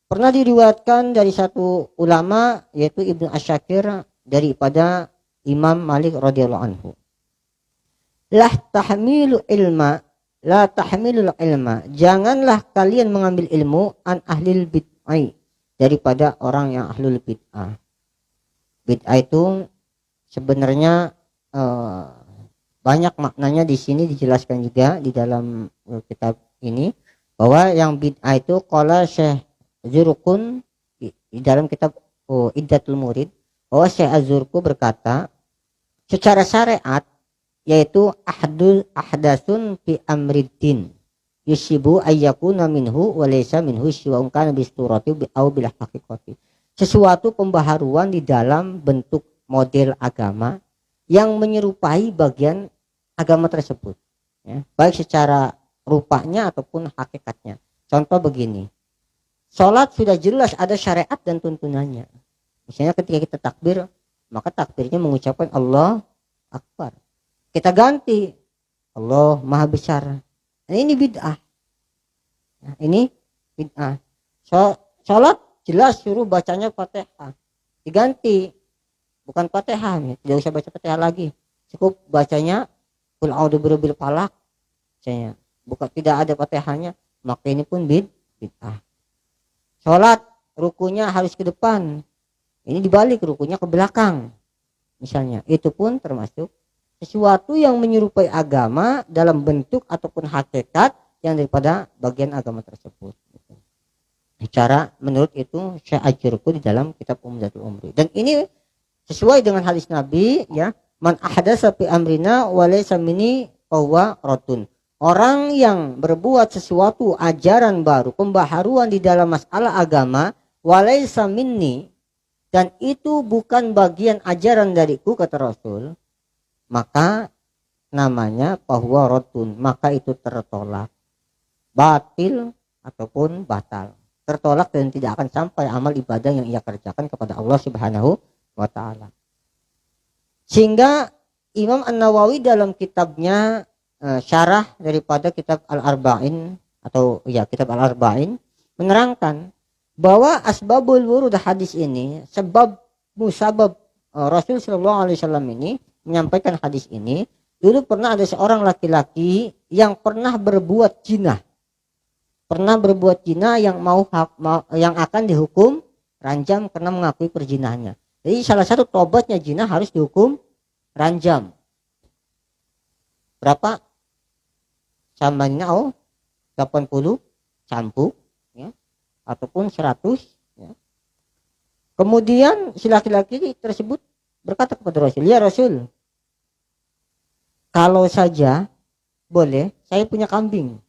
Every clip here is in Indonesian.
Pernah diriwayatkan dari satu ulama yaitu Ibnu Asyakir daripada Imam Malik radhiyallahu anhu. Lah tahmilu ilma, la tahmilul ilma. Janganlah kalian mengambil ilmu an ahlil bid'ah, daripada orang yang ahlul bid'ah. Bid'ah itu sebenarnya banyak maknanya, di sini dijelaskan juga di dalam kitab ini bahwa yang bid'ah itu qala Syekh Zurqun di dalam kitab Iddatul Murid, bahwa Syekh Az-Zurqu berkata secara syariat yaitu ahdasun fi amriddin yusibu ayyakuna minhu wa laysa minhu siwa kana bisturati au bil haqiqati. Sesuatu pembaharuan di dalam bentuk model agama yang menyerupai bagian agama tersebut, ya, baik secara rupanya ataupun hakikatnya. Contoh begini, sholat sudah jelas ada syariat dan tuntunannya. Misalnya ketika kita takbir, maka takbirnya mengucapkan Allah Akbar. Kita ganti Allah Maha Besar. Nah, ini bid'ah. Nah, ini bid'ah. Sholat jelas suruh bacanya Fatihah. Diganti bukan Fatihah, tidak usah baca Fatihah lagi. Cukup bacanya Qul a'udzu birabbil falaq. Misalnya, bukan tidak ada Fatihahnya, maka ini pun bid'ah. Sholat rukunya harus ke depan. Ini dibalik, rukunya ke belakang. Misalnya, itu pun termasuk sesuatu yang menyerupai agama dalam bentuk ataupun hakikat yang daripada bagian agama tersebut. Cara menurut itu Syekh Az-Zurqu di dalam kitab Umdatul Umri. Dan ini sesuai dengan hadis Nabi, ya, man ahdatsa fi amrina wa laysa minni fahuwa raddun. Orang yang berbuat sesuatu ajaran baru, pembaharuan di dalam masalah agama, wa laysa minni, dan itu bukan bagian ajaran dariku, kata Rasul, maka namanya fahuwa raddun, maka itu tertolak, batil ataupun batal, tertolak dan tidak akan sampai amal ibadah yang ia kerjakan kepada Allah Subhanahu wa ta'ala. Sehingga Imam An-Nawawi dalam kitabnya syarah daripada kitab Al-Arba'in atau ya kitab Al-Arba'in menerangkan bahwa asbabul wurud hadis ini, sebab musabab Rasul sallallahu alaihi wasallam ini menyampaikan hadis ini, dulu pernah ada seorang laki-laki yang pernah berbuat zina. Pernah berbuat zina yang yang akan dihukum ranjam karena mengakui perzinahannya. Jadi salah satu tobatnya zina harus dihukum ranjam. Berapa? Samanya 80 cambuk, ya, ataupun 100, ya. Kemudian si laki-laki tersebut berkata kepada Rasul, ya Rasul, kalau saja boleh saya punya kambing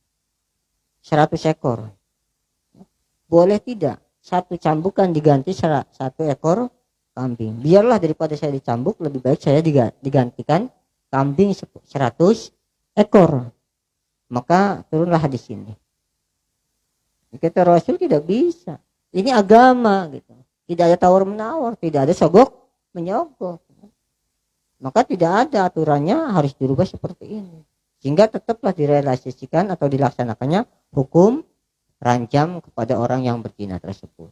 100 ekor, boleh tidak satu cambukan diganti 1 ekor kambing? Biarlah daripada saya dicambuk, lebih baik saya digantikan kambing 100 ekor. Maka turunlah hadis ini. Kata Rasul, tidak bisa, ini agama gitu. Tidak ada tawar menawar, tidak ada sogok menyogok. Maka tidak ada aturannya harus dirubah seperti ini. Sehingga tetaplah direalisasikan atau dilaksanakannya hukum ranjam kepada orang yang berzina tersebut.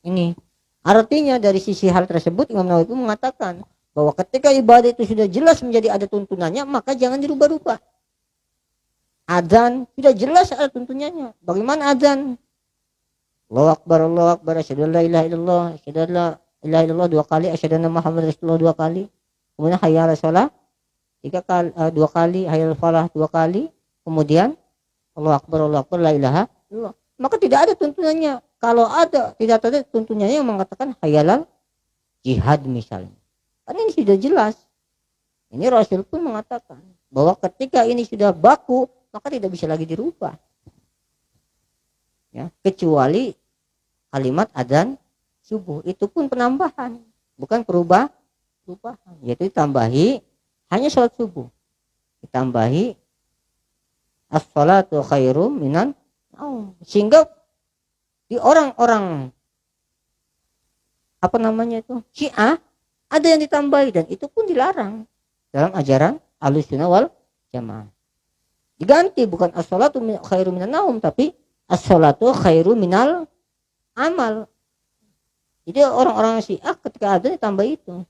Ini artinya dari sisi hal tersebut Imam Nawawi mengatakan bahwa ketika ibadah itu sudah jelas menjadi ada tuntunannya, maka jangan dirubah-rubah. Adzan sudah jelas ada tuntunannya. Bagaimana adzan? Allahu Akbar, asyhadu an la ilaha illallah, asyhadu an la ilaha illallah 2 kali, asyhadu anna Muhammadar Rasulullah 2 kali. Kemudian hayya 'alas shalah 2 kali, hayya 'alal falah 2 kali. Kemudian Allahu Akbar, la ilaha illallah. Maka tidak ada tuntunannya. Kalau ada, tidak ada tuntunannya yang mengatakan hayya 'alal jihad misalnya. Kan ini sudah jelas. Ini Rasul pun mengatakan bahwa ketika ini sudah baku, maka tidak bisa lagi dirubah. Ya, kecuali kalimat adzan subuh, itu pun penambahan, bukan perubahan, yaitu ditambahi hanya sholat subuh, ditambahi as-salatu khairum minan naum, sehingga di orang-orang Syiah ada yang ditambahi, dan itu pun dilarang dalam ajaran Ahlussunnah wal Jamaah. Diganti bukan as-salatu khairum minan naum, tapi as-salatu khairum minal amal. Jadi orang-orang Syiah ketika adzan ditambah itu.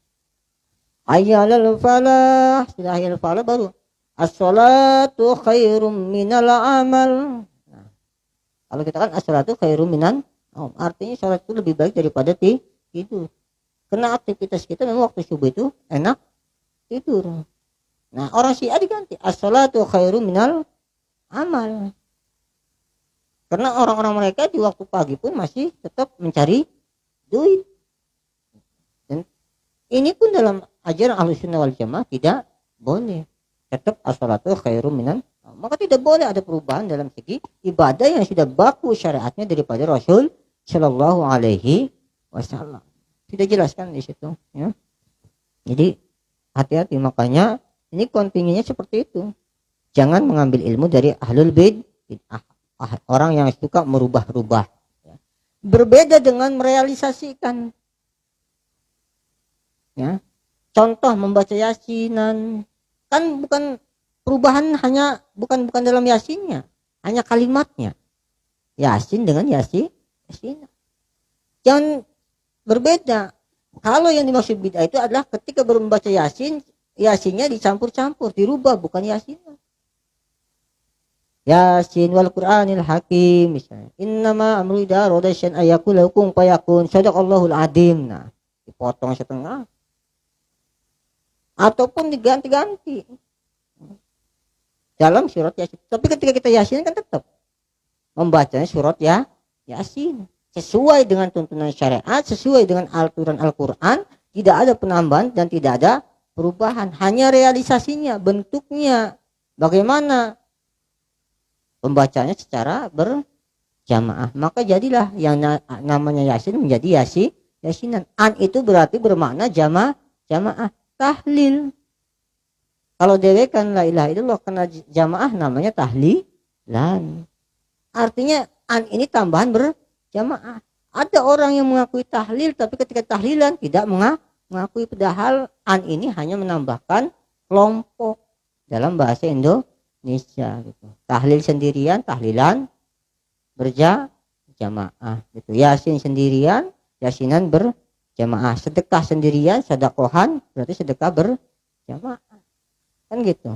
Hayyalal falah, sudah hayyal falah baru as-salatu khairum minal amal. Nah, kalau kita kan as-salatu khairum minan, artinya salat itu lebih baik daripada tidur. Karena aktivitas kita memang waktu subuh itu enak tidur. Nah, orang Syiah diganti as-salatu khairum minal amal. Karena orang-orang mereka di waktu pagi pun masih tetap mencari duit. Dan ini pun dalam ajaran Ahlussunnah wal Jamaah tidak boleh. Tetap as-salatu khairum minan. Maka tidak boleh ada perubahan dalam segi ibadah yang sudah baku syariatnya daripada Rasul Shallallahu Alaihi Wasallam. Sudah jelaskan di situ. Ya. Jadi hati-hati, makanya ini kontingennya seperti itu. Jangan mengambil ilmu dari ahlul bid'ah, orang yang suka merubah-rubah. Berbeda dengan merealisasikan. Ya. Contoh membaca yasinan, kan bukan perubahan, hanya bukan dalam yasinnya, hanya kalimatnya. Yasin dengan yasinan. Jangan berbeda. Kalau yang dimaksud bid'ah itu adalah ketika membaca yasinnya dicampur-campur, dirubah, bukan yasinnya. Yasin wal Qur'anil Hakim misalnya. Innama amru idza arada syai'an ayakul lakum fayakun. Shadaqallahul adzim. Nah, dipotong setengah. Ataupun diganti-ganti. Dalam surat Yasin. Tapi ketika kita Yasin kan tetap membacanya surat Yasin. Sesuai dengan tuntunan syariat, sesuai dengan aturan Al-Qur'an, tidak ada penambahan dan tidak ada perubahan. Hanya realisasinya, bentuknya. Bagaimana pembacanya secara berjamaah, maka jadilah yang namanya yasin menjadi yasinan. An itu berarti bermakna jamaah. Tahlil, kalau dewekan la ilaha illallah kena jamaah namanya tahlilan. Artinya an ini tambahan berjamaah. Ada orang yang mengakui tahlil tapi ketika tahlilan tidak mengakui, padahal an ini hanya menambahkan kelompok dalam bahasa Indonesia gitu. Tahlil sendirian, tahlilan berjamaah gitu. Yasin sendirian, yasinan berjamaah. Sedekah sendirian, sedekah berarti sedekah berjamaah. Kan gitu.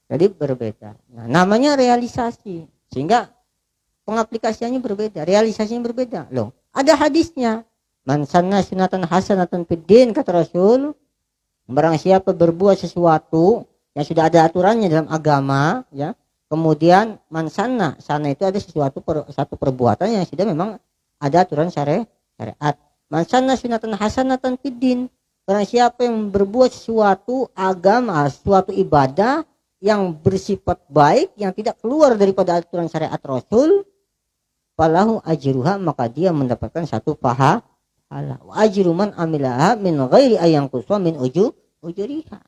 Jadi berbeda. Nah, namanya realisasi. Sehingga pengaplikasiannya berbeda, realisasinya berbeda. Loh, ada hadisnya. Man sanna sunatan hasanatan fid din, kata Rasul, barang siapa berbuat sesuatu yang sudah ada aturannya dalam agama, ya. Kemudian mansana, sana itu ada satu perbuatan yang sudah memang ada aturan syariat. Mansana sunatan hasanatan fid din, barang siapa yang berbuat sesuatu agama, suatu ibadah yang bersifat baik, yang tidak keluar daripada aturan syariat Rasul, falahu ajruha, maka dia mendapatkan satu pahala. Wa ajru man amilaha min ghairi ayang kuswa min ujuriha.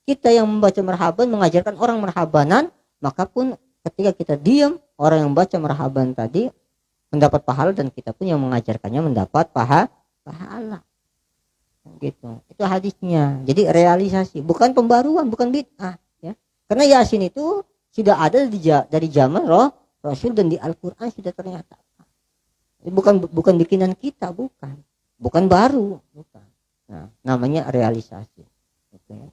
Kita yang membaca marhaban mengajarkan orang marhabanan, maka pun ketika kita diam, orang yang baca marhaban tadi mendapat pahala dan kita pun yang mengajarkannya mendapat pahala. Gitu. Itu hadisnya. Jadi realisasi, bukan pembaruan, bukan bid'ah, ya. Karena Yasin itu sudah ada dari zaman Rasul dan di Al-Qur'an sudah ternyata. Bukan bikinan kita, bukan baru, bukan. Nah, namanya realisasi. Gitu ya.